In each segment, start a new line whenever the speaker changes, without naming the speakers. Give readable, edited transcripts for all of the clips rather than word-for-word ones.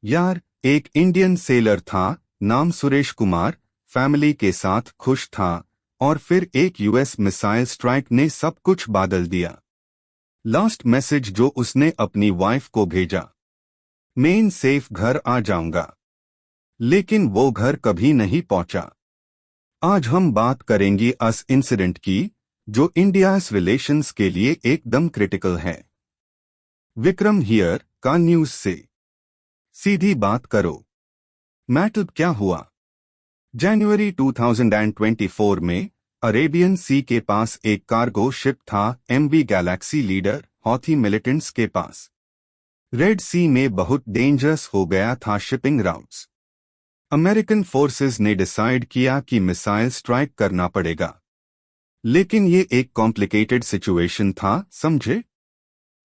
यार, एक Indian seller था, नाम सुरेश कुमार, फैमिली के साथ खुश था। और फिर एक यूएस मिसाइल स्ट्राइक ने सब कुछ बदल दिया। लास्ट मैसेज जो उसने अपनी वाइफ को भेजा, मैं सेफ घर आ जाऊंगा। लेकिन वो घर कभी नहीं पहुंचा। आज हम बात करेंगे उस इंसिडेंट की जो इंडिया's रिलेशंस के लिए एकदम क्रिटिकल है। विक्रम हियर का न्यूज से सीधी बात करो। मैटर क्या हुआ? जनवरी 2024 में अरेबियन सी के पास एक कार्गो शिप था, MV Galaxy Leader Houthi militants के पास। रेड सी में बहुत डेंजरस हो गया था शिपिंग राउट्स। अमेरिकन फोर्सेस ने डिसाइड किया कि मिसाइल स्ट्राइक करना पड़ेगा। लेकिन ये एक कॉम्प्लिकेटेड सिचुएशन था, समझे?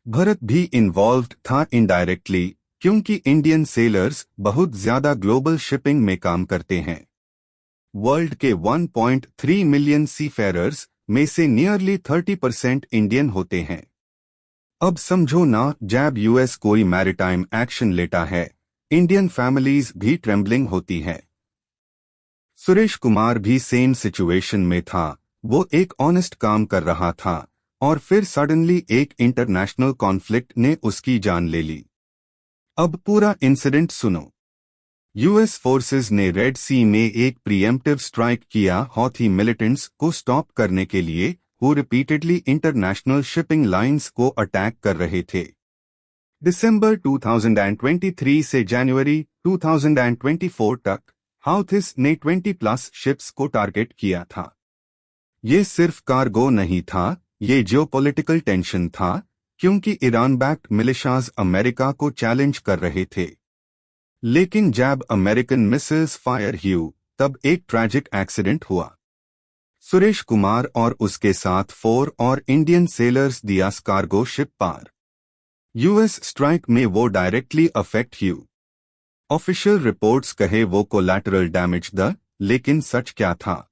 भारत भी इन्वॉल्व्ड था इनडायरेक्टली, क्योंकि इंडियन सेलर्स बहुत ज्यादा ग्लोबल शिपिंग में काम करते हैं। वर्ल्ड के 1.3 मिलियन सीफेरर्स में से नियरली 30% इंडियन होते हैं। अब समझो ना, जब यूएस कोई मैरिटाइम एक्शन लेता है, इंडियन फैमिलीज भी ट्रेम्बलिंग होती हैं। सुरेश कुमार भी सेम सिचुएशन में था। वो एक ऑनेस्ट काम कर रहा था और फिर सडनली एक इंटरनेशनल कॉन्फ्लिक्ट ने उसकी जान ले ली। अब पूरा इंसिडेंट सुनो। यूएस फोर्सेस ने रेड सी में एक प्रीएम्प्टिव स्ट्राइक किया हौथी मिलिटेंट्स को स्टॉप करने के लिए, वो रिपीटेडली इंटरनेशनल शिपिंग लाइंस को अटैक कर रहे थे। दिसंबर 2023 से जनवरी 2024 तक हाउथिस ने 20+ शिप्स को टारगेट किया था। ये सिर्फ कार्गो नहीं था, ये जियोपॉलिटिकल टेंशन था, क्योंकि ईरान बैक्ड मिलिशियाज अमेरिका को चैलेंज कर रहे थे। लेकिन जब अमेरिकन मिसाइल्स फायर हुई, तब एक ट्रैजिक एक्सीडेंट हुआ। सुरेश कुमार और उसके साथ 4 और इंडियन सेलर्स दिया कार्गो शिप पार। यूएस स्ट्राइक में वो डायरेक्टली अफेक्ट हुई। ऑफिशियल रिपोर्ट्स कहे वो कोलैटरल डैमेज द, लेकिन सच क्या था?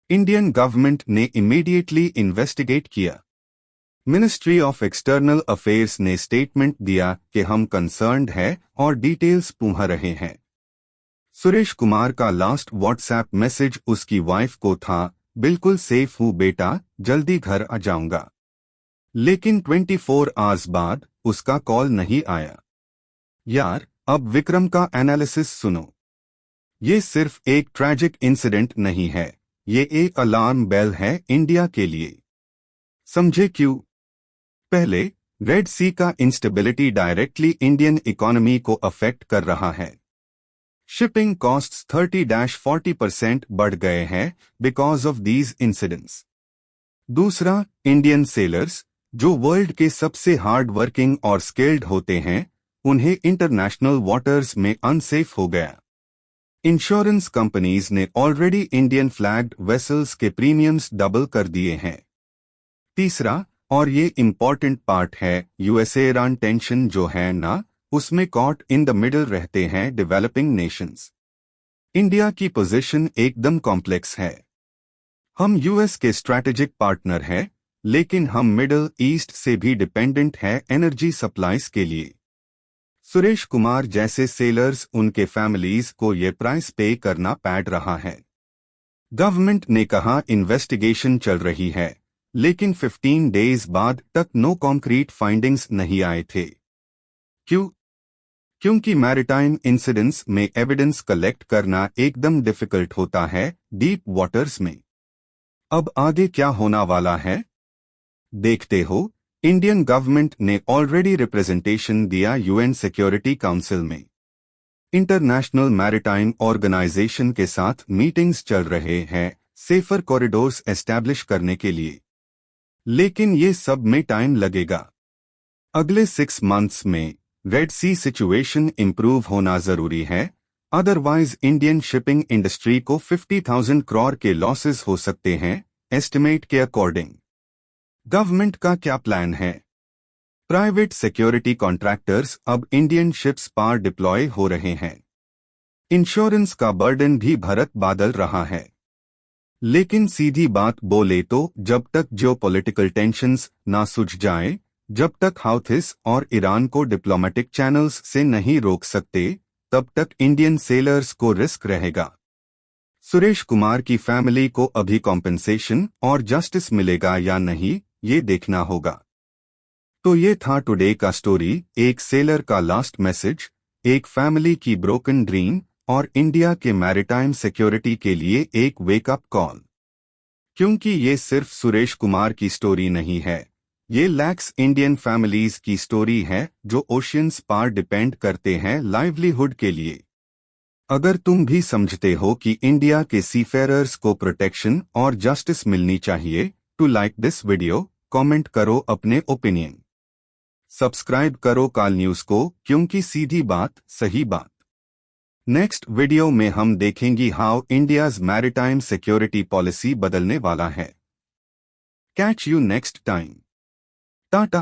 इंडियन गवर्नमेंट ने इमीडिएटली इन्वेस्टिगेट किया। मिनिस्ट्री ऑफ एक्सटर्नल अफेयर्स ने स्टेटमेंट दिया कि हम कंसर्न्ड है और डिटेल्स पूछ रहे हैं। सुरेश कुमार का लास्ट व्हाट्सएप मैसेज उसकी वाइफ को था, बिल्कुल सेफ हूँ बेटा, जल्दी घर आ जाऊंगा। लेकिन 24 आवर्स बाद उसका कॉल नहीं आया। यार, अब विक्रम का एनालिसिस सुनो। ये सिर्फ एक ट्रैजिक इंसिडेंट नहीं है, ये एक अलार्म बेल है इंडिया के लिए। समझे क्यों? पहले, रेड सी का इंस्टेबिलिटी डायरेक्टली इंडियन इकोनॉमी को अफेक्ट कर रहा है। शिपिंग कॉस्ट्स 30-40% बढ़ गए हैं बिकॉज ऑफ दीज इंसिडेंट्स। दूसरा, इंडियन सेलर्स, जो वर्ल्ड के सबसे हार्ड वर्किंग और स्किल्ड होते हैं, उन्हें इंटरनेशनल वाटर्स में अनसेफ हो गया। इंश्योरेंस कंपनीज ने ऑलरेडी इंडियन फ्लैग्ड वेसल्स के प्रीमियम्स डबल कर दिए हैं। तीसरा, और ये इंपॉर्टेंट पार्ट है, यूएसए ईरान टेंशन जो है ना, उसमें कॉट इन द मिडल रहते हैं डेवलपिंग नेशंस। इंडिया की पोजीशन एकदम कॉम्प्लेक्स है। हम यूएस के स्ट्रैटेजिक पार्टनर हैं, लेकिन हम मिडल ईस्ट से भी डिपेंडेंट है एनर्जी सप्लाईज के लिए। सुरेश कुमार जैसे सेलर्स, उनके फैमिलीज को ये प्राइस पे करना पड़ रहा है। गवर्नमेंट ने कहा इन्वेस्टिगेशन चल रही है, लेकिन 15 डेज बाद तक नो कॉन्क्रीट फाइंडिंग्स नहीं आए थे। क्यों? क्योंकि मैरिटाइम इंसिडेंट्स में एविडेंस कलेक्ट करना एकदम डिफिकल्ट होता है डीप वाटर्स में। अब आगे क्या होना वाला है, देखते हो। इंडियन गवर्नमेंट ने ऑलरेडी रिप्रेजेंटेशन दिया यूएन सिक्योरिटी काउंसिल में। इंटरनेशनल मैरिटाइम ऑर्गेनाइजेशन के साथ मीटिंग्स चल रहे हैं सेफर कॉरिडोर्स एस्टैब्लिश करने के लिए। लेकिन ये सब में टाइम लगेगा। अगले 6 मंथ्स में रेड सी सिचुएशन इंप्रूव होना जरूरी है, अदरवाइज इंडियन शिपिंग इंडस्ट्री को 50,000 करोड़ के लॉसेस हो सकते हैं एस्टिमेट के अकॉर्डिंग। गवर्नमेंट का क्या प्लान है? प्राइवेट सिक्योरिटी कॉन्ट्रैक्टर्स अब इंडियन शिप्स पार डिप्लॉय हो रहे हैं। इंश्योरेंस का बर्डन भी भारत बादल रहा है। लेकिन सीधी बात बोले तो जब तक जियोपॉलिटिकल टेंशंस ना सुझ जाए, जब तक हाउथिस और ईरान को डिप्लोमेटिक चैनल्स से नहीं रोक सकते, तब तक इंडियन सेलर्स को रिस्क रहेगा। सुरेश कुमार की फैमिली को अभी कॉम्पेंसेशन और जस्टिस मिलेगा या नहीं, ये देखना होगा। तो ये था टुडे का स्टोरी, एक सेलर का लास्ट मैसेज, एक फैमिली की ब्रोकन ड्रीम और इंडिया के मैरिटाइम सिक्योरिटी के लिए एक वेकअप कॉल। क्योंकि ये सिर्फ सुरेश कुमार की स्टोरी नहीं है, ये लैक्स इंडियन फैमिलीज की स्टोरी है जो ओशियंस पार डिपेंड करते हैं लाइवलीहुड के लिए। अगर तुम भी समझते हो कि इंडिया के सीफेरर्स को प्रोटेक्शन और जस्टिस मिलनी चाहिए, to like this video, comment करो अपने ओपिनियन, सब्सक्राइब करो काल न्यूज को, क्योंकि सीधी बात सही बात। नेक्स्ट वीडियो में हम देखेंगे how India's maritime security policy बदलने वाला है। Catch you next time. Tata.